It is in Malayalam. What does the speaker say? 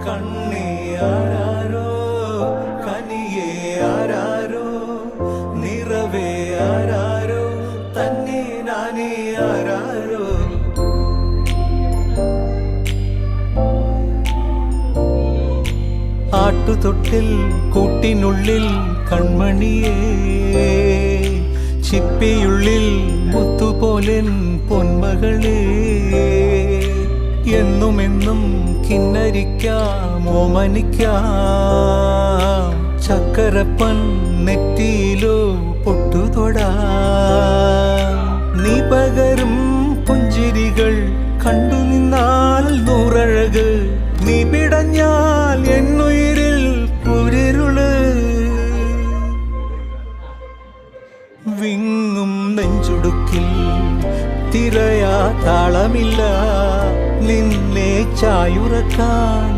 കണ്ണേ ആരാരോ കനിയേ ആരാരോ നിറവേ ആരാരോ തന്നെ നാനേ ആരാരോ ആട്ടുതൊട്ടിൽ കൂട്ടിനുള്ളിൽ കൺമണിയേ ചിപ്പിയുള്ളിൽ മുത്തുപോലെൻ പൊന്മകളേ എന്നുമെന്നും കിന്നരിക്കാം ഓമനിക്കാം ചക്കരപ്പൻ നെറ്റിയിലോ പൊട്ടുതൊടാ നീ പകരും പുഞ്ചിരികൾ കണ്ടു നിന്നാൽ നൂറഴക് നീ പിടഞ്ഞാൽ എന്നുയിരിൽ കുരിരുള് വിങ്ങും നെഞ്ചുടുക്കിൽ തിരയാ താളമില്ല നിന്നെ ചായുറക്കാൻ